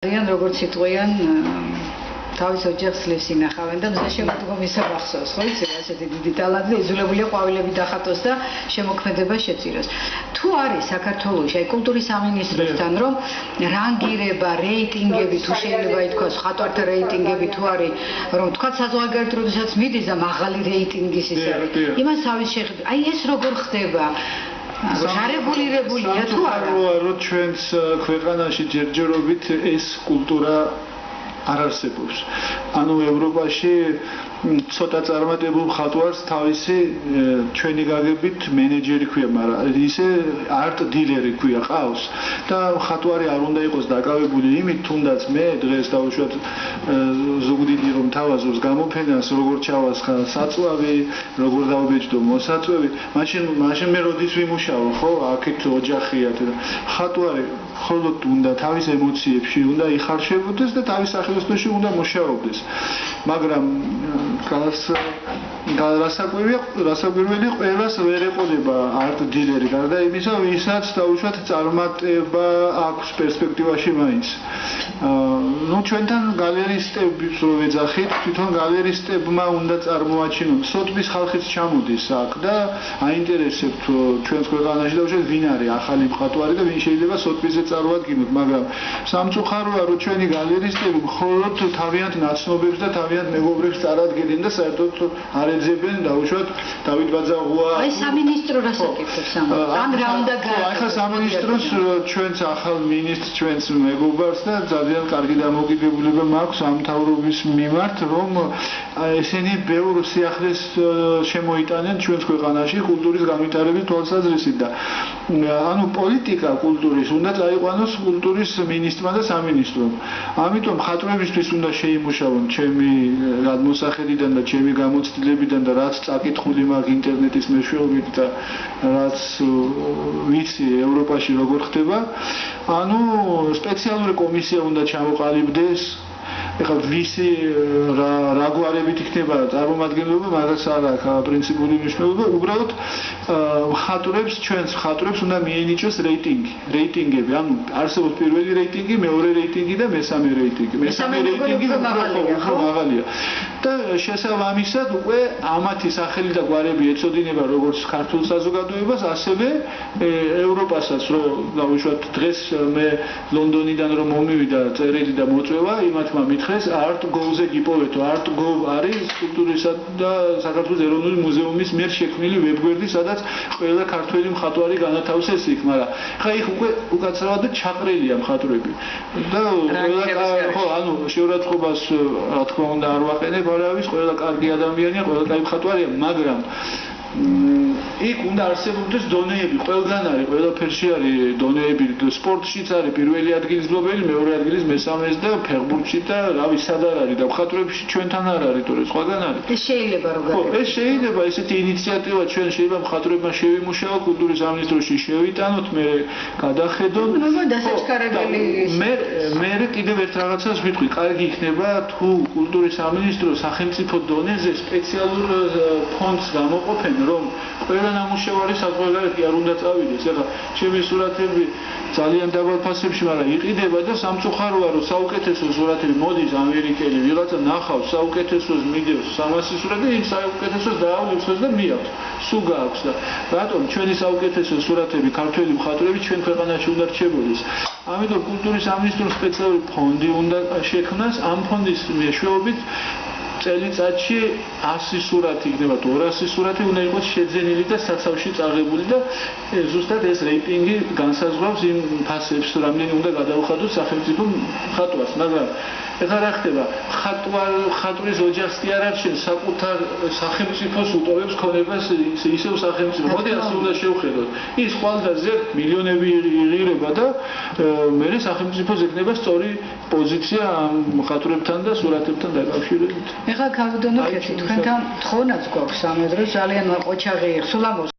როგორც იტყვიან თავის ოჯახს ლევს ინახავენ და მზე შემოდგომისა გახსოვს, ხო იცი, ასეთი დიდი ტალანტი იძულებული ყვავილები დახატოს და შემოქმედება შეწიროს. თუ არის საქართველოში აი კულტურის სამინისტროსთან რომ რანგირება, რეიტინგები თუ შეიძლება ითქვას, ხატვართა რეიტინგები თუ არის, რომ თქვა საზღვარგარეთ როდესაც მიდის და მაღალი რეიტინგის ის არის. იმას თავის შეხედვით, აი ეს როგორ ხდება? გარეგულირებულია თუ არა? რომ ჩვენს ქვეყანაში ჯერჯერობით ეს კულტურა არ არსებობს. ანუ ევროპაში ცოტა წარმატებულ ხატვარს თავისი ჩვენი გაგებით მენეჯერი ქვია, მაგრამ ისე არტ დილერი ქვია, ყავს და ხატვარი არ უნდა იყოს დაკავებული იმით, თუნდაც მე დღეს დავუშვათ ზუგდიდი რომ თავაზობს გამოფენას, როგორ ჩავასხა საწვავი, როგორ დავბეჭდო მოსაწვევი, მაშინ მე როდის ვიმუშაო, ხო, აქეთ ოჯახია და ხატვარი მხოლოდ უნდა თავის ემოციებში უნდა იხარშებოდეს და თავის სახელოსნოში უნდა მუშაობდეს. მაგრამ რასაკვირველი ყველას ვერ ეყოდება არტ დილერი, გარდა იმისა, ვისაც დაუშვათ წარმატება აქვს პერსპექტივაში მაინც. ჩვენთან გალერისტებს რო ვეძახით, თვითონ გალერისტებმა უნდა წარმოაჩინონ. სოტბის ხალხიც ჩამოდის აქ და აინტერესებთ ჩვენს ქვეყანაში დაუშვათ ვინ არის ახალი მხატვარი და ვინ შეიძლება სოტბიზე წარმოადგინოთ, მაგრამ სამწუხაროა რომ ჩვენი გალერისტები მხოლოდ თავიანთ ნაცნობებს და თავიანთ მეგობრებს წარადგენენ და საერთოდ არ ეძებენ დაუშვათ დავით ბაძაღუა. აი სამინისტრო რას აკეთებს ამ რა უნდა გააკეთოს? ახლა სამინისტროს ჩვენს ახალ მინისტრს, ჩვენს მეგობარს და ძალიან კარგი დამოკიდებულება მაქვს ამ მთავრობის მიმართ, რომ ესენი ბევრ სიახლეს შემოიტანენ ჩვენს ქვეყანაში კულტურის განვითარების თვალსაზრისით და ანუ პოლიტიკა კულტურის უნდა წაიყვანოს კულტურის მინისტრმა და სამინისტრომ. ამიტომ ხატვებისთვის უნდა შეიმუშავონ ჩემი გადმოსახედიდან და ჩემი გამოცდილებიდან და რაც წაკითხული მაქვს ინტერნეტის მეშვეობით და რაც ვიცი ევროპაში როგორ ხდება, ანუ სპეციალური კომისია უნდა ჩამოყალიბდეს. ეხლა ვისი რა გვარებით იქნება წარმომადგენლობა, მაგას არ აქვს პრინციპული მნიშვნელობა, უბრალოდ ხატვრებს, ჩვენს ხატვრებს უნდა მიენიჭოს რეიტინგები, ანუ არსებობს პირველი რეიტინგი, მეორე რეიტინგი და მესამე რეიტინგი. მესამე რეიტინგი უფრო მაღალია. და შესაბამისად უკვე ამათი სახელი და გვარები ეწოდინება როგორც ქართულ საზოგადოებას, ასევე ევროპასაც, რომ დავუშვათ დღეს მე ლონდონიდან რომ მომივიდა წერილი და მოწვევა, იმათმა მითხრეს art.gov-ზე გიპოვეთო. art.gov არის კულტურისა და საქართველოს ეროვნული მუზეუმის მიერ შექმნილი ვებგვერდი, სადაც ყველა ქართველი მხატვარი განათავსეს იქ, მაგრამ ხა იქ უკვე უკაცრავად ჩაყრილია მხატვრები. და ხო, ანუ შეურაცხყოფას რა თქმა უნდა არ ვაყენებ არავის, ყველა კარგი ადამიანია, ყველა კაი მხატვარია, მაგრამ იქ უნდა არსებობდეს დონეები, ყველგან არის, ყველაფერში არის დონეები, სპორტშიც არის პირველი ადგილის მფლობელი, მეორე ადგილის მესამეს და ფეხბურთში და რავი სად არ არის და მხატვრებში ჩვენთან არ არის, თორე სხვაგან არის. ეს შეიძლება რომ ხო, ეს შეიძლება ესეთი ინიციატივა ჩვენ შეიძლება მხატვრებმა შევიმუშაო, კულტურის სამინისტროში შევიტანოთ, მე გადახედოთ. მე კიდევ ერთ რაღაცას ვიტყვი, კარგი იქნება თუ კულტურის სამინისტრო სახელმწიფო დონეზე სპეციალურ ფონდს გამოყოფენ, რომ ყველა ნამუშევარი საზღვარგარეთ არ უნდა წავიდეს. ეხლა ჩემი სურათები ძალიან დაბალ ფასებში, მაგრამ იყიდება და სამწუხაროა რომ საუკეთესო სურათები მოდის ამერიკელი, ვიღაცა ნახავს საუკეთესოს მიდევს 300 სურათი, იმ საუკეთესოს დაავლებს და მიაქვს. სულ გააქვს და რატომ ჩვენი საუკეთესო სურათები ქართველი მხატვრები ჩვენ ქვეყანაში უნდა რჩებოდეს? ამიტომ კულტურის სამინისტროს სპეციალური ფონდი უნდა შექმნას, ამ ფონდის მეშვეობით წელიწადში 100 სურათი იქნება, 200 სურათი უნდა იყოს შეძენილი და საცავში წაღებული და ზუსტად ეს რეიტინგი განსაზღვრავს იმ ფასებს, რამდენი უნდა გადაუხადოს სახელმწიფო ხატვარს, მაგრამ ეხლა რა ხდება? ხატვრის ოჯახს კი არ არჩევს, საკუთარ სახელმწიფოს უტოვებს ქონებას ისევ სახელმწიფო. მოდი ასე უნდა შევხედოთ. ის ხვალდაზე მილიონები იღირება და მერე სახელმწიფოს ექნება სწორი პოზიცია ამ ხატვრებთან და სურათებთან დაკავშირებით. ეხლა გავდონოთ, თქვენთან თხოვნაც გვაქვს ამ დროს ძალიან ყოჩაღი, სულ ამოს